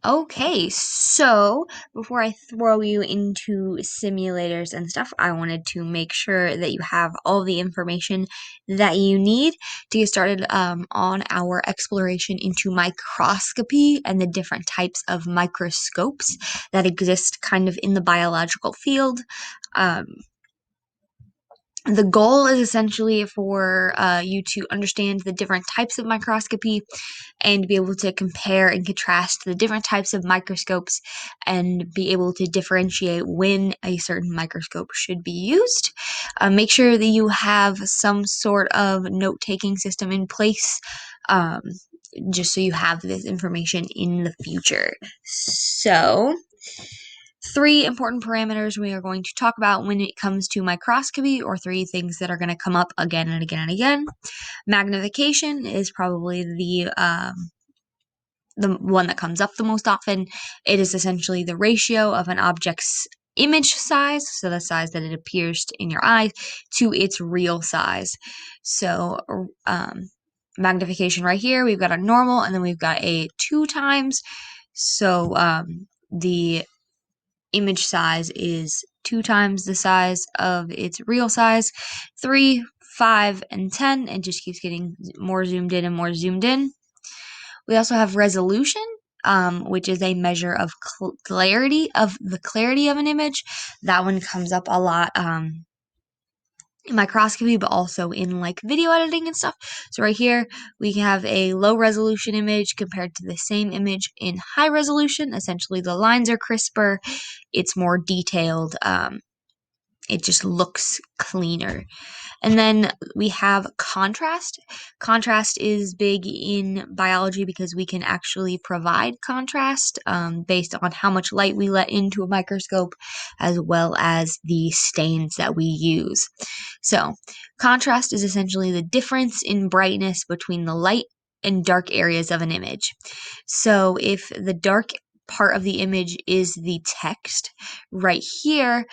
Okay, so before I throw you into simulators and stuff, I wanted to make sure that you have all the information that you need to get started on our exploration into microscopy and the different types of microscopes that exist kind of in the biological field. Um, the goal is essentially for you to understand the different types of microscopy and be able to compare and contrast the different types of microscopes and be able to differentiate when a certain microscope should be used. Make sure that you have some sort of note taking system in place. Um, just so you have this information in the future. So, three important parameters we are going to talk about when it comes to microscopy, or three things that are going to come up again and again and again. Magnification is probably the one that comes up the most often. It is essentially the ratio of an object's image size, so the size that it appears in your eye, to its real size. So magnification right here, we've got a normal, and then we've got a 2 times. So the image size is 2 times the size of its real size. 3, 5, and 10, and just keeps getting more zoomed in and more zoomed in. We also have resolution, which is a measure of clarity of an image. That one comes up a lot in microscopy, but also in like video editing and stuff. So right here we have a low resolution image compared to the same image in high resolution. Essentially, the lines are crisper, it's more detailed, it just looks cleaner. And then we have contrast. Contrast is big in biology because we can actually provide contrast based on how much light we let into a microscope, as well as the stains that we use. So, contrast is essentially the difference in brightness between the light and dark areas of an image. So, if the dark part of the image is the text, right here,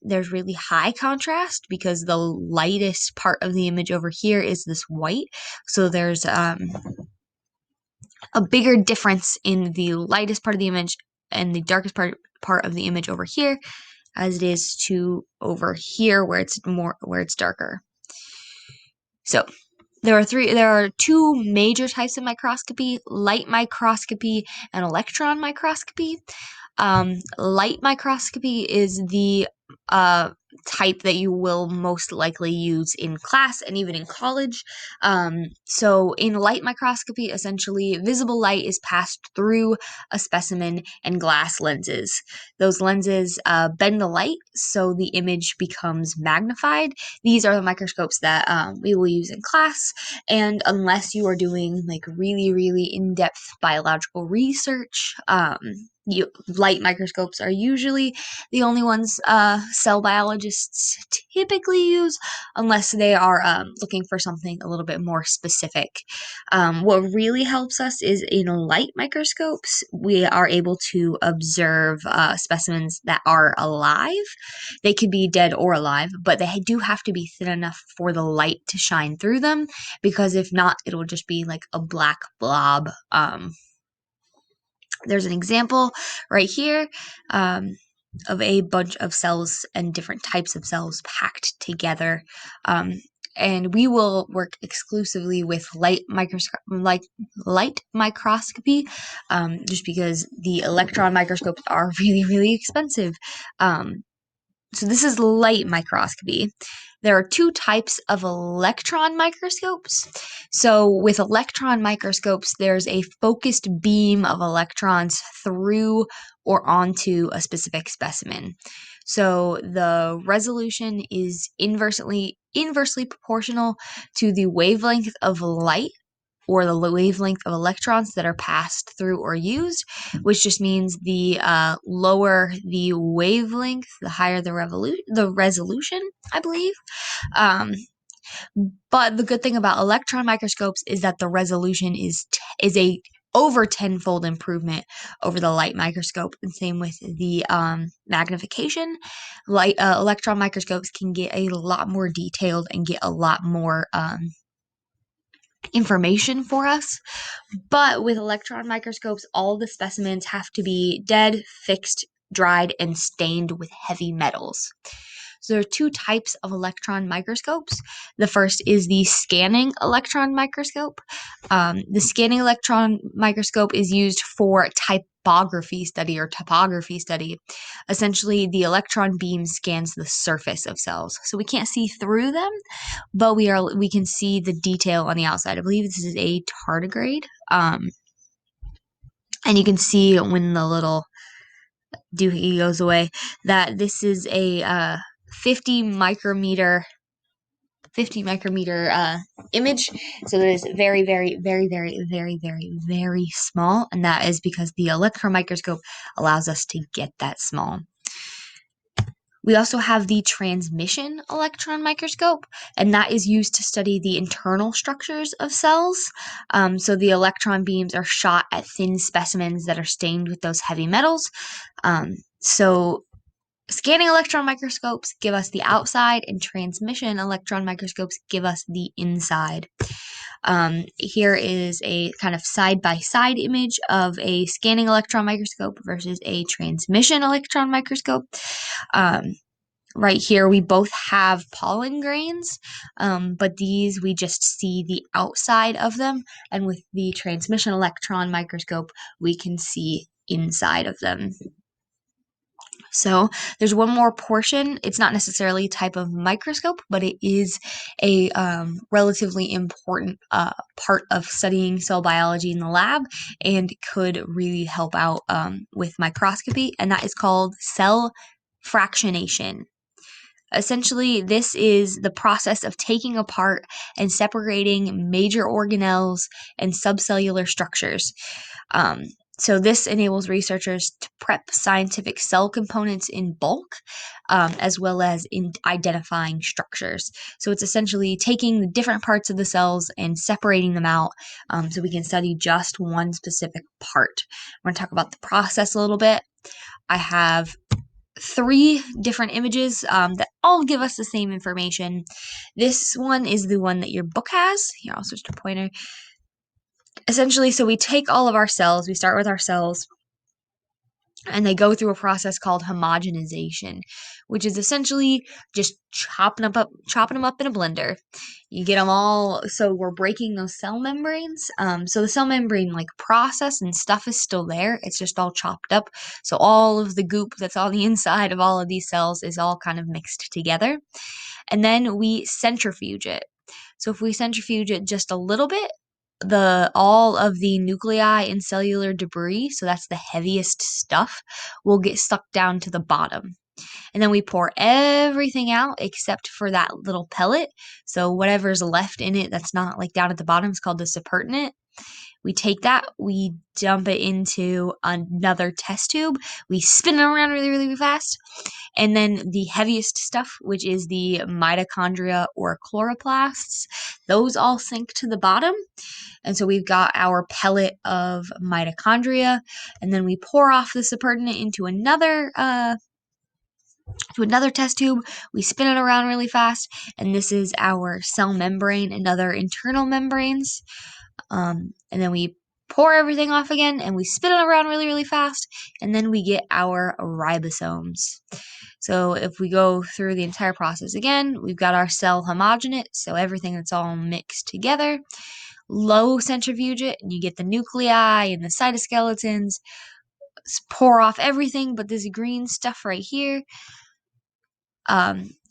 there's really high contrast because the lightest part of the image over here is this white. So there's a bigger difference in the lightest part of the image and the darkest part of the image over here as it is to over here where it's darker. So there are two major types of microscopy: light microscopy and electron microscopy. Light microscopy is the type that you will most likely use in class and even in college. So in light microscopy, essentially visible light is passed through a specimen and glass lenses. Those lenses bend the light so the image becomes magnified. These are the microscopes that we will use in class, and unless you are doing like really, really in-depth biological research, light microscopes are usually the only ones cell biologists typically use, unless they are looking for something a little bit more specific. What really helps us is in light microscopes, we are able to observe specimens that are alive. They could be dead or alive, but they do have to be thin enough for the light to shine through them, because if not, it'll just be like a black blob. There's an example right here of a bunch of cells and different types of cells packed together. And we will work exclusively with light microscopy, just because the electron microscopes are really, really expensive. So this is light microscopy. There are two types of electron microscopes. So with electron microscopes, there's a focused beam of electrons through or onto a specific specimen. So the resolution is inversely proportional to the wavelength of light, or the wavelength of electrons that are passed through or used, which just means the lower the wavelength, the higher the resolution, I believe. Um, but the good thing about electron microscopes is that the resolution is a over tenfold improvement over the light microscope, and same with the magnification. Electron microscopes can get a lot more detailed and get a lot more information for us. But with electron microscopes, all the specimens have to be dead, fixed, dried, and stained with heavy metals. So there are two types of electron microscopes. The first is the scanning electron microscope. The scanning electron microscope is used for typography study or topography study. Essentially, the electron beam scans the surface of cells. So we can't see through them, but we can see the detail on the outside. I believe this is a tardigrade. And you can see when the little doohickey goes away that this is a 50 micrometer image. So that is very, very, very, very, very, very, very small. And that is because the electron microscope allows us to get that small. We also have the transmission electron microscope, and that is used to study the internal structures of cells. So the electron beams are shot at thin specimens that are stained with those heavy metals. So scanning electron microscopes give us the outside, and transmission electron microscopes give us the inside. Here is a kind of side-by-side image of a scanning electron microscope versus a transmission electron microscope. Right here, we both have pollen grains, but these we just see the outside of them, and with the transmission electron microscope, we can see inside of them. So there's one more portion. It's not necessarily a type of microscope, but it is a relatively important part of studying cell biology in the lab and could really help out with microscopy, and that is called cell fractionation. Essentially, this is the process of taking apart and separating major organelles and subcellular structures. So this enables researchers to prep scientific cell components in bulk, as well as in identifying structures. So it's essentially taking the different parts of the cells and separating them out, so we can study just one specific part. We're going to talk about the process a little bit. I have 3 different images that all give us the same information. This one is the one that your book has. Here, I'll switch to pointer. Essentially, so we take all of our cells, we start with our cells, and they go through a process called homogenization, which is essentially just chopping them up in a blender. You get them all, so we're breaking those cell membranes. So the cell membrane process and stuff is still there. It's just all chopped up. So all of the goop that's on the inside of all of these cells is all kind of mixed together. And then we centrifuge it. So if we centrifuge it just a little bit, all of the nuclei and cellular debris, so that's the heaviest stuff, will get sucked down to the bottom. And then we pour everything out except for that little pellet. So whatever's left in it that's not down at the bottom is called the supernatant. We take that, we dump it into another test tube, we spin it around really, really fast, and then the heaviest stuff, which is the mitochondria or chloroplasts, those all sink to the bottom. And so we've got our pellet of mitochondria, and then we pour off the supernatant into another test tube. We spin it around really fast, and this is our cell membrane and other internal membranes. And then we pour everything off again, and we spin it around really, really fast, and then we get our ribosomes. So if we go through the entire process again, we've got our cell homogenate, so everything that's all mixed together. Low centrifuge it, and you get the nuclei and the cytoskeletons. Pour off everything but this green stuff right here.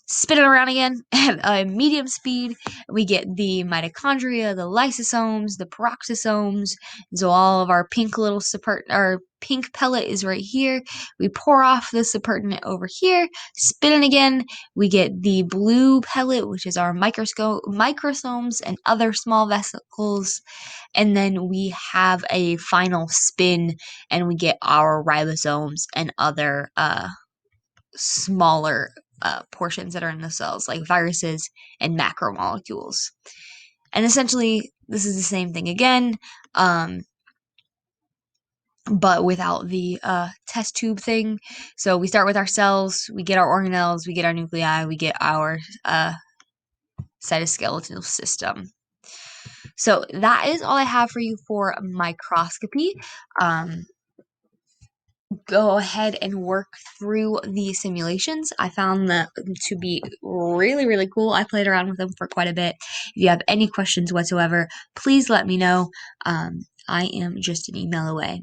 Spin it around again at a medium speed. We get the mitochondria, the lysosomes, the peroxisomes. So all of our pink little our pink pellet is right here. We pour off the supernatant over here, spin it again. We get the blue pellet, which is our microsomes and other small vesicles. And then we have a final spin, and we get our ribosomes and other smaller portions that are in the cells, like viruses and macromolecules. And essentially, this is the same thing again, but without the test tube thing. So we start with our cells, we get our organelles, we get our nuclei, we get our cytoskeletal system. So that is all I have for you for microscopy. Um, go ahead and work through the simulations. I found them to be really, really cool. I played around with them for quite a bit. If you have any questions whatsoever, please let me know. I am just an email away.